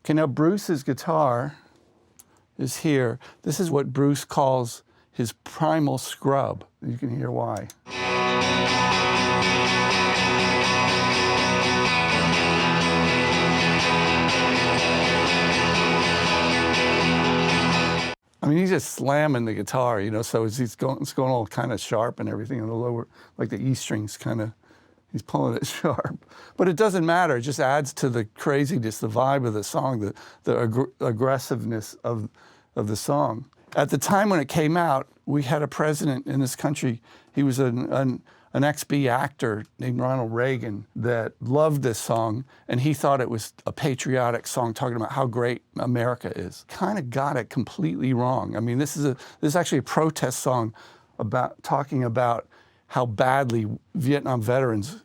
Okay, now Bruce's guitar is here. This is what Bruce calls his primal scrub. You can hear why. I mean, he's just slamming the guitar, you know, so it's going all kind of sharp and everything, and the lower, like the E strings kind of, he's pulling it sharp. But it doesn't matter, it just adds to the craziness, the vibe of the song, the aggressiveness of the song. At the time when it came out, we had a president in this country, he was an ex-B actor named Ronald Reagan that loved this song, and he thought it was a patriotic song talking about how great America is. Kind of got it completely wrong. I mean, this is actually a protest song talking about how badly Vietnam veterans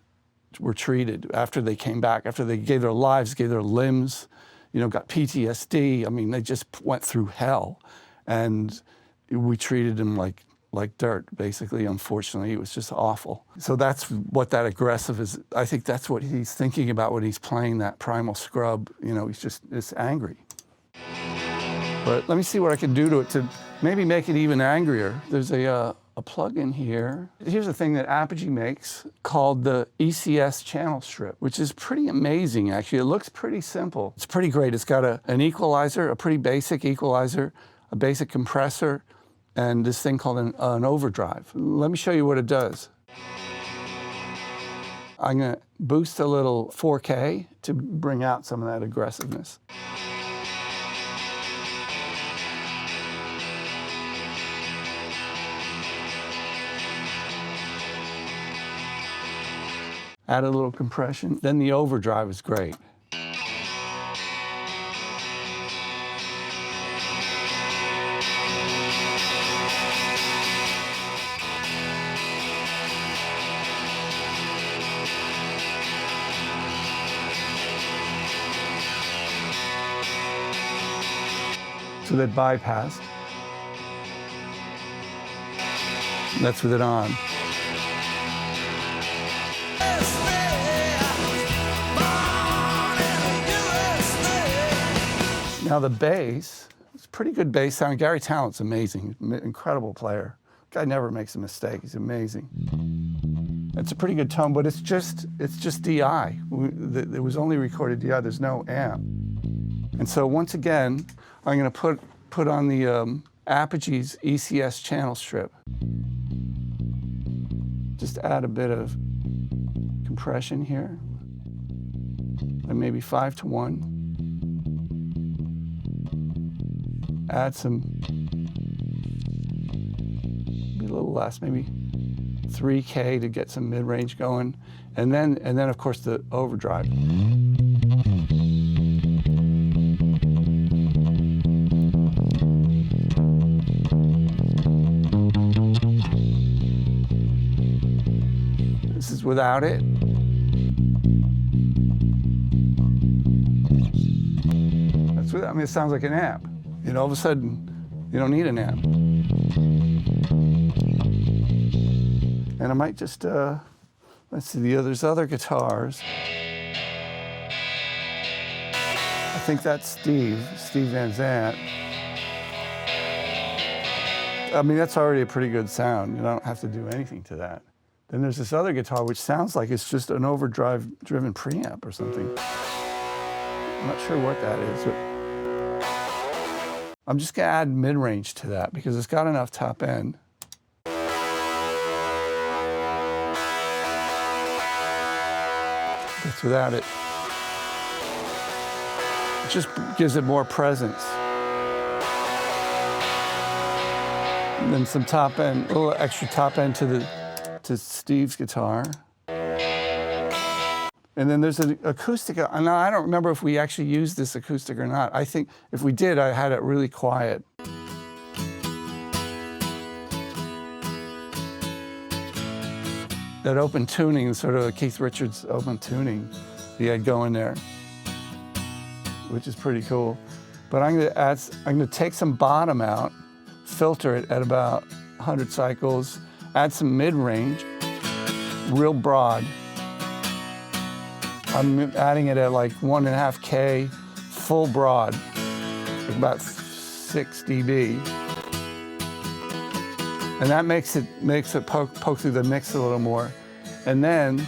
were treated after they came back, after they gave their lives, gave their limbs, you know, got PTSD. I mean, they just went through hell, and we treated them like dirt, basically. Unfortunately, it was just awful. So that's what that aggressive is. I think that's what he's thinking about when he's playing that primal scrub. You know, he's just angry. But let me see what I can do to it to maybe make it even angrier. There's a plug-in here. Here's a thing that Apogee makes called the ECS channel strip, which is pretty amazing, actually. It looks pretty simple. It's pretty great. It's got an equalizer, a pretty basic equalizer, a basic compressor, and this thing called an overdrive. Let me show you what it does. I'm gonna boost a little 4K to bring out some of that aggressiveness. Add a little compression, then the overdrive is great. So that bypassed. That's with it on. Now the bass, it's pretty good bass sound. Gary Tallent's amazing, incredible player. Guy never makes a mistake, he's amazing. It's a pretty good tone, but it's just DI. It was only recorded DI, there's no amp. And so once again, I'm gonna put on the Apogee's ECS channel strip. Just add a bit of compression here, and maybe 5:1. Add some, maybe a little less, maybe 3K to get some mid-range going, and then of course the overdrive. This is without it. That's without, I mean, it sounds like an amp. You know, all of a sudden, you don't need an amp. And I might just, let's see, there's other guitars. I think that's Steve Van Zandt. I mean, that's already a pretty good sound. You don't have to do anything to that. Then there's this other guitar which sounds like it's just an overdrive-driven preamp or something. I'm not sure what that is, but I'm just gonna add mid-range to that because it's got enough top end. That's without it. It just gives it more presence. And then some top end, a little extra top end to Steve's guitar. And then there's an acoustic. And I don't remember if we actually used this acoustic or not. I think if we did, I had it really quiet. That open tuning, sort of Keith Richards open tuning he had going there, which is pretty cool. But I'm gonna take some bottom out, filter it at about 100 cycles, add some mid-range, real broad. I'm adding it at like 1.5K, full broad, like about 6 dB. And that makes it poke through the mix a little more. And then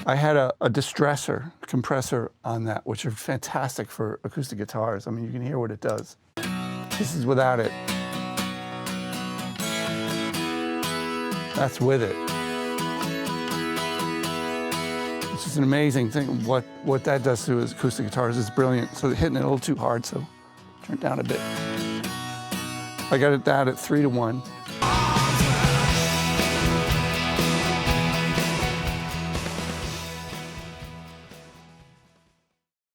I had a distressor, compressor on that, which are fantastic for acoustic guitars. I mean, you can hear what it does. This is without it. That's with it. It's just an amazing thing. What that does to acoustic guitars is brilliant. So hitting it a little too hard, so turn it down a bit. I got it down at 3 to 1.